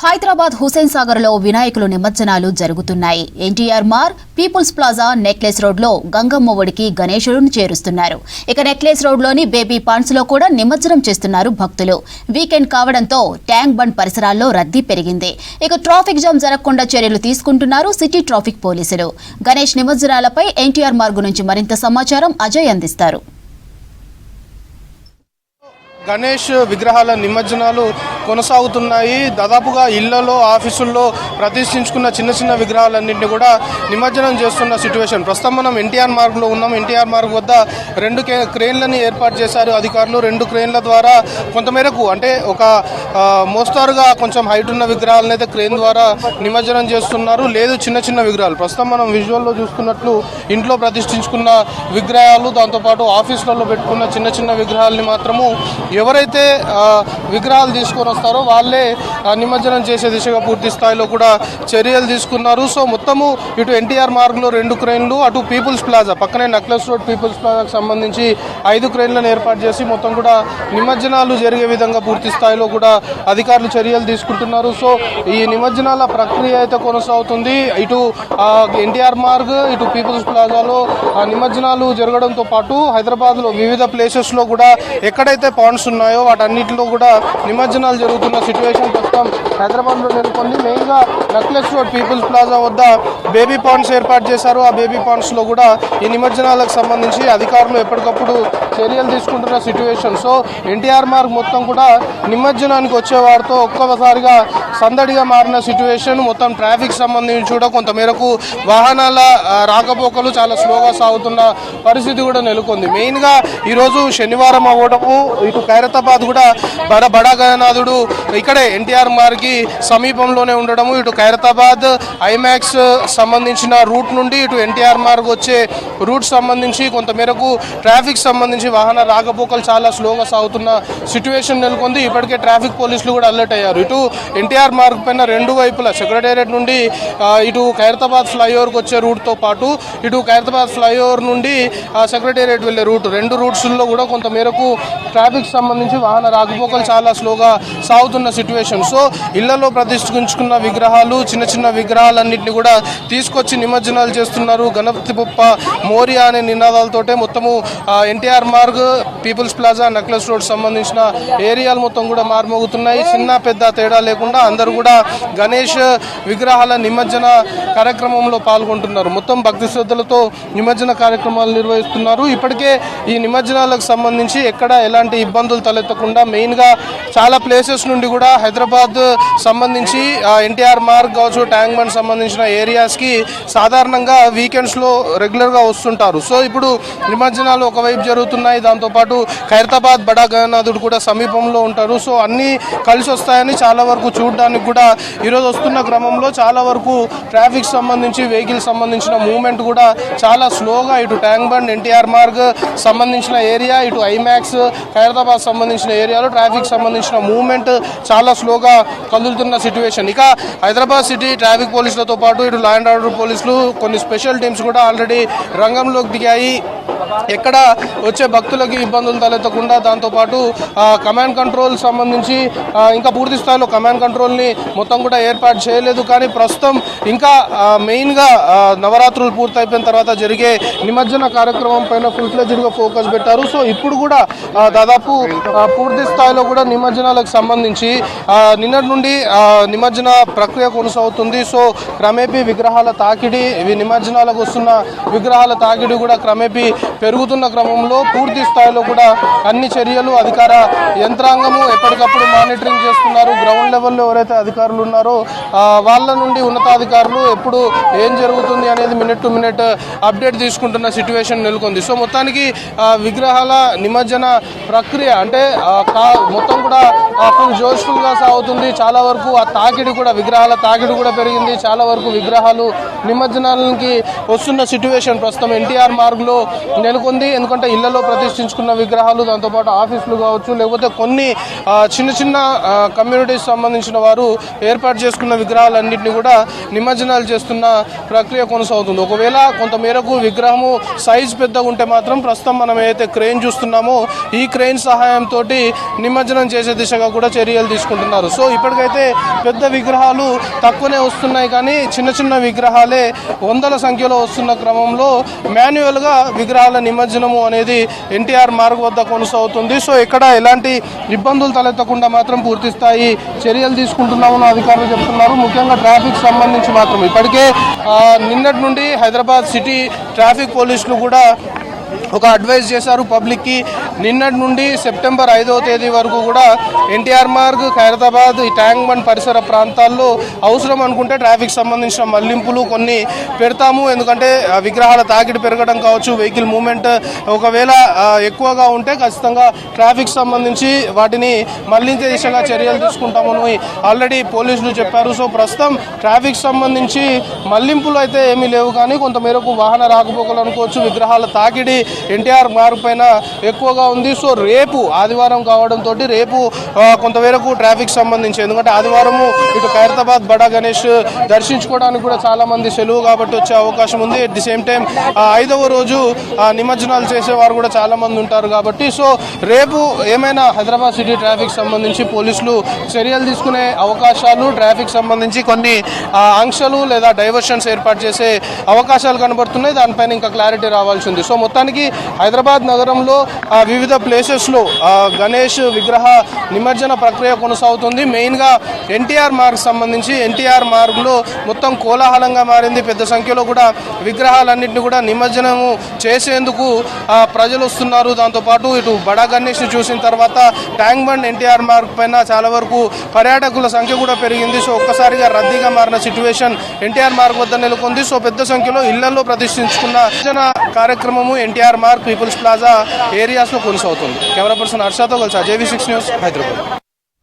హైదరాబాద్ హుసేన్ సాగర్ లో వినాయకులు నిమజ్జనాలు జరుగుతున్నాయి. ఎన్టీఆర్ మార్ పీపుల్స్ ప్లాజా నెక్లెస్ రోడ్ లో గంగమ్మ ఒడికి గణేశుడిని చేరుస్తున్నారు. ఇక నెక్లెస్ రోడ్ లోని బేబీ పాండ్స్ లో కూడా నిమజ్జనం చేస్తున్నారు భక్తులు. వీకెండ్ కావడంతో ట్యాంక్ బండ్ పరిసరాల్లో రద్దీ పెరిగింది. ఇక ట్రాఫిక్ జామ్ జరగకుండా చర్యలు తీసుకుంటున్నారు సిటీ ట్రాఫిక్ పోలీసులు. గణేష్ నిమజ్జనాలపై ఎన్టీఆర్ మార్గు నుంచి మరింత సమాచారం అజయ్ అందిస్తారు. గణేష్ విగ్రహాల నిమజ్జనాలు కొనసాగుతున్నాయి. దాదాపుగా ఇళ్లలో ఆఫీసుల్లో ప్రతిష్ఠించుకున్న చిన్న చిన్న విగ్రహాలన్నింటినీ కూడా నిమజ్జనం చేస్తున్న సిచ్యువేషన్. ప్రస్తుతం మనం ఎన్టీఆర్ మార్గ్లో ఉన్నాం. ఎన్టీఆర్ మార్గ్ వద్ద 2 క్రేన్లని ఏర్పాటు చేశారు అధికారులు. 2 క్రేన్ల ద్వారా కొంతమేరకు అంటే ఒక మోస్తారుగా కొంచెం హైట్ ఉన్న విగ్రహాలను అయితే క్రేన్ ద్వారా నిమజ్జనం చేస్తున్నారు. లేదు చిన్న చిన్న విగ్రహాలు ప్రస్తుతం మనం విజువల్లో చూస్తున్నట్లు ఇంట్లో ప్రతిష్ఠించుకున్న విగ్రహాలు, దాంతోపాటు ఆఫీసులలో పెట్టుకున్న చిన్న చిన్న విగ్రహాలని మాత్రము ఎవరైతే విగ్రహాలు తీసుకొని వస్తారో వాళ్ళే నిమజ్జనం చేసే దిశగా పూర్తి స్థాయిలో కూడా చర్యలు తీసుకున్నారు. సో మొత్తము ఇటు ఎన్టీఆర్ మార్గ్లో 2 క్రేన్లు, అటు పీపుల్స్ ప్లాజా పక్కనే నెక్లెస్ రోడ్ పీపుల్స్ ప్లాజాకు సంబంధించి 5 క్రేన్లను ఏర్పాటు చేసి మొత్తం కూడా నిమజ్జనాలు జరిగే విధంగా పూర్తి స్థాయిలో కూడా అధికారులు చర్యలు తీసుకుంటున్నారు. సో ఈ నిమజ్జనాల ప్రక్రియ అయితే కొనసాగుతుంది. ఇటు ఎన్టీఆర్ మార్గ్, ఇటు పీపుల్స్ ప్లాజాలో నిమజ్జనాలు జరగడంతో పాటు హైదరాబాద్లో వివిధ ప్లేసెస్లో కూడా ఎక్కడైతే పాండ్స్ ఉన్నాయో వాటన్నిటిలో కూడా నిమజ్జనాలు జరుగుతున్న సిచ్యువేషన్ ప్రస్తుతం హైదరాబాద్లో నెలకొంది. మెయిన్గా నెక్లెస్ రోడ్ పీపుల్స్ ప్లాజా వద్ద బేబీ పాండ్స్ ఏర్పాటు చేశారు. ఆ బేబీ పాండ్స్లో కూడా ఈ నిమజ్జనాలకు సంబంధించి అధికారులు ఎప్పటికప్పుడు చర్యలు తీసుకుంటున్న సిచ్యువేషన్. సో ఎన్టీఆర్ మార్గ్ మొత్తం కూడా నిమజ్జనానికి వచ్చేవారితో ఒక్కసారిగా సందడిగా మారిన సిచ్యువేషన్. మొత్తం ట్రాఫిక్ సంబంధించి కూడా కొంతమేరకు వాహనాల రాకపోకలు చాలా స్లోగా సాగుతున్న పరిస్థితి కూడా నెలకొంది. మెయిన్గా ఈరోజు శనివారం అవ్వడము, ఇటు ఖైరతాబాద్ కూడా బడా గణనాథుడు ఇక్కడే ఎన్టీఆర్ మార్గ్కి సమీపంలోనే ఉండడము, ఇటు ఖైరతాబాద్ ఐమాక్స్ సంబంధించిన రూట్ నుండి ఇటు ఎన్టీఆర్ మార్గ్ వచ్చే రూట్ సంబంధించి కొంతమేరకు ట్రాఫిక్ సంబంధించి వాహన రాకపోకలు చాలా స్లోగా సాగుతున్న సిచ్యువేషన్ నెలకొంది. ఇప్పటికే ట్రాఫిక్ పోలీసులు కూడా అలర్ట్ అయ్యారు. ఇటు ఎన్టీఆర్ మార్గ్ పైన 2 వైపులా సెక్రటేరియట్ నుండి ఇటు ఖైరతాబాద్ ఫ్లైఓవర్కి వచ్చే రూట్తో పాటు ఇటు ఖైరతాబాద్ ఫ్లైఓవర్ నుండి సెక్రటేరియట్ వెళ్ళే రూట్ 2 రూట్స్లో కూడా కొంతమేరకు ట్రాఫిక్ సంబంధించి వాహన రాకపోకలు చాలా స్లోగా సాగుతున్న సిచ్యువేషన్. సో ఇళ్లలో ప్రతిష్ఠించుకున్న విగ్రహాలు, చిన్న చిన్న విగ్రహాలన్నింటినీ కూడా తీసుకొచ్చి నిమజ్జనాలు చేస్తున్నారు. గణపతి బొప్ప మోరియా అనే నినాదాలతోటే మొత్తము NTR Marg, people's plaza, necklace road సంబంధించిన ఏరియాలు మొత్తం కూడా మారుమోగుతున్నాయి. చిన్న పెద్ద తేడా లేకుండా అందరూ కూడా గణేష్ విగ్రహాల నిమజ్జన కార్యక్రమంలో పాల్గొంటున్నారు. మొత్తం భక్తి శ్రద్ధలతో నిమజ్జన కార్యక్రమాలు నిర్వహిస్తున్నారు. ఇప్పటికే ఈ నిమజ్జనాలకు సంబంధించి ఎక్కడ ఎలాంటి ఇబ్బందులు తలెత్తకుండా మెయిన్గా చాలా ప్లేసెస్ నుండి కూడా హైదరాబాద్ సంబంధించి ఎన్టీఆర్ మార్గ్ కావచ్చు, ట్యాంక్ బండ్ సంబంధించిన ఏరియాస్కి సాధారణంగా వీకెండ్స్లో రెగ్యులర్గా వస్తుంటారు. సో ఇప్పుడు నిమజ్జనాలు ఒకవైపు జరుగుతున్నాయి, దాంతోపాటు ఖైరతాబాద్ బడా గణనాథుడు కూడా సమీపంలో ఉంటారు. సో అన్నీ కలిసి వస్తాయని చాలా వరకు చూడడానికి కూడా ఈరోజు వస్తున్న క్రమంలో చాలా వరకు ట్రాఫిక్ సంబంధించి వెహికల్ సంబంధించిన మూవ్మెంట్ కూడా చాలా స్లోగా ఇటు ట్యాంక్ బండ్, ఎన్టీఆర్ మార్గ్ సంబంధించిన ఏరియా, ఇటు ఐమాక్స్, ఖైరతాబాద్ సంబంధించిన ఏరియాలో ట్రాఫిక్ సంబంధించిన మూవ్మెంట్ చాలా స్లోగా కదులుతున్న సిచ్యువేషన్. ఇక హైదరాబాద్ సిటీ ట్రాఫిక్ పోలీసులతో పాటు ఇటు లా అండ్ ఆర్డర్ పోలీసులు, కొన్ని స్పెషల్ టీమ్స్ కూడా ఆల్రెడీ రంగంలోకి దిగాయి. ఎక్కడ వచ్చే భక్తులకి ఇబ్బందులు తలెత్తకుండా దాంతోపాటు కమాండ్ కంట్రోల్ సంబంధించి ఇంకా పూర్తి స్థాయిలో కమాండ్ కంట్రోల్ని మొత్తం కూడా ఏర్పాటు చేయలేదు. కానీ ప్రస్తుతం ఇంకా మెయిన్గా నవరాత్రులు పూర్తయిపోయిన తర్వాత జరిగే నిమజ్జన కార్యక్రమం పైన ఫుల్ ఫ్లెడ్జ్డ్గా ఫోకస్ పెట్టారు. సో ఇప్పుడు కూడా దాదాపు పూర్తి స్థాయిలో కూడా నిమజ్జనాలకు సంబంధించి నిన్నటి నుండి నిమజ్జన ప్రక్రియ కొనసాగుతుంది. సో క్రమేపీ విగ్రహాల తాకిడి, నిమజ్జనాలకు వస్తున్న విగ్రహాల తాకిడి కూడా క్రమేపీ పెరుగుతున్న క్రమంలో పూర్తి స్థాయిలో కూడా అన్ని చర్యలు అధికార యంత్రాంగము ఎప్పటికప్పుడు మానిటరింగ్ చేస్తున్నారు. గ్రౌండ్ లెవెల్లో ఎవరైతే అధికారులు ఉన్నారో వాళ్ళ నుండి ఉన్నతాధికారులు ఎప్పుడు ఏం జరుగుతుంది అనేది మినిట్ టు మినిట్ అప్డేట్ తీసుకుంటున్న సిచ్యువేషన్ నెలకొంది. సో మొత్తానికి విగ్రహాల నిమజ్జన ప్రక్రియ అంటే మొత్తం కూడా ఫుల్ జోష్ఫుల్గా సాగుతుంది. చాలా వరకు ఆ తాకిడి కూడా, విగ్రహాల తాకిడి కూడా పెరిగింది. చాలా వరకు విగ్రహాలు నిమజ్జనాలకి వస్తున్న సిట్యువేషన్ ప్రస్తుతం ఎన్టీఆర్ మార్గ్లో నెలకొంది. ఎందుకంటే ఇళ్లలో ప్రతిష్ఠించుకున్న విగ్రహాలు, దాంతోపాటు ఆఫీసులు కావచ్చు, లేకపోతే కొన్ని చిన్న చిన్న కమ్యూనిటీస్ సంబంధించిన వారు ఏర్పాటు చేసుకున్న విగ్రహాలన్నింటినీ కూడా నిమజ్జనాలు చేస్తున్న ప్రక్రియ కొనసాగుతుంది. ఒకవేళ కొంతమేరకు విగ్రహము సైజ్ పెద్దగా ఉంటే మాత్రం ప్రస్తుతం మనం ఏదైతే క్రెయిన్ చూస్తున్నామో ఈ క్రెయిన్ సహాయంతో నిమజ్జనం చేసే దిశగా కూడా చర్యలు తీసుకుంటున్నారు. సో ఇప్పటికైతే పెద్ద విగ్రహాలు తక్కువనే వస్తున్నాయి, కానీ చిన్న చిన్న విగ్రహాలే వందల సంఖ్యలో వస్తున్న క్రమంలో మాన్యువల్గా విగ్రహాల నిమజ్జనము అనేది ఎన్టీఆర్ మార్గ్ వద్ద కొనసాగుతుంది. సో ఇక్కడ ఎలాంటి ఇబ్బందులు తలెత్తకుండా మాత్రం పూర్తి స్థాయి చర్యలు తీసుకుంటున్నామని అధికారులు చెప్తున్నారు. ముఖ్యంగా ట్రాఫిక్ సంబంధించి మాత్రం ఇప్పటికే నిన్నటి నుండి హైదరాబాద్ సిటీ ట్రాఫిక్ పోలీసులు కూడా ఒక అడ్వైజ్ చేశారు పబ్లిక్కి. నిన్నటి నుండి సెప్టెంబర్ 5వ తేదీ వరకు కూడా ఎన్టీఆర్ మార్గ్, ఖైరతాబాద్, ఈ ట్యాంక్ బండ్ పరిసర ప్రాంతాల్లో అవసరం అనుకుంటే ట్రాఫిక్ సంబంధించిన మళ్లింపులు కొన్ని పెడతాము. ఎందుకంటే విగ్రహాల తాకిడి పెరగడం కావచ్చు, వెహికల్ మూవ్మెంట్ ఒకవేళ ఎక్కువగా ఉంటే ఖచ్చితంగా ట్రాఫిక్ సంబంధించి వాటిని మళ్లించే దిశగా చర్యలు తీసుకుంటామని ఆల్రెడీ పోలీసులు చెప్పారు. సో ప్రస్తుతం ట్రాఫిక్ సంబంధించి మళ్లింపులు అయితే ఏమీ లేవు, కానీ కొంతమేరకు వాహన రాకపోకలు అనుకోవచ్చు, విగ్రహాల తాకిడి ఎన్టీఆర్ మార్గ్ పైన ఎక్కువగా ఉంది. సో రేపు ఆదివారం కావడంతో రేపు కొంతవరకు ట్రాఫిక్ సంబంధించి, ఎందుకంటే ఆదివారము ఇటు ఖైరతాబాద్ బడా గణేష్ దర్శించుకోవడానికి కూడా చాలా మంది సెలవు కాబట్టి వచ్చే అవకాశం ఉంది. ఎట్ ది సేమ్ టైం 5వ రోజు నిమజ్జనాలు చేసేవారు కూడా చాలా మంది ఉంటారు కాబట్టి సో రేపు ఏమైనా హైదరాబాద్ సిటీ ట్రాఫిక్ సంబంధించి పోలీసులు చర్యలు తీసుకునే అవకాశాలు, ట్రాఫిక్ సంబంధించి కొన్ని ఆంక్షలు లేదా డైవర్షన్స్ ఏర్పాటు చేసే అవకాశాలు కనబడుతున్నాయి. దానిపైన ఇంకా క్లారిటీ రావాల్సి ఉంది. సో మొత్తానికి హైదరాబాద్ నగరంలో వివిధ ప్లేసెస్లో గణేష్ విగ్రహ నిమజ్జన ప్రక్రియ కొనసాగుతుంది. మెయిన్గా ఎన్టీఆర్ మార్గ్ సంబంధించి ఎన్టీఆర్ మార్గ్లో మొత్తం కోలాహలంగా మారింది. పెద్ద సంఖ్యలో కూడా విగ్రహాలన్నింటినీ కూడా నిమజ్జనము చేసేందుకు ప్రజలు వస్తున్నారు. దాంతోపాటు ఇటు బడా గణేష్ చూసిన తర్వాత ట్యాంక్ బండ్ ఎన్టీఆర్ మార్గ్ పైన చాలా వరకు పర్యాటకుల సంఖ్య కూడా పెరిగింది. సో ఒక్కసారిగా రద్దీగా మారిన సిట్యువేషన్ ఎన్టీఆర్ మార్గ్ వద్ద నెలకొంది. సో పెద్ద సంఖ్యలో ఇళ్లలో ప్రతిష్ఠించుకున్న కార్యక్రమము ఎన్టీఆర్ మార్గ్, పీపుల్స్ ప్లాజా ఏరియాస్లో కొనసాగుతుంది. కెమెరా పర్సన్ హర్షతో కలిసి JV6 న్యూస్, హైదరాబాద్.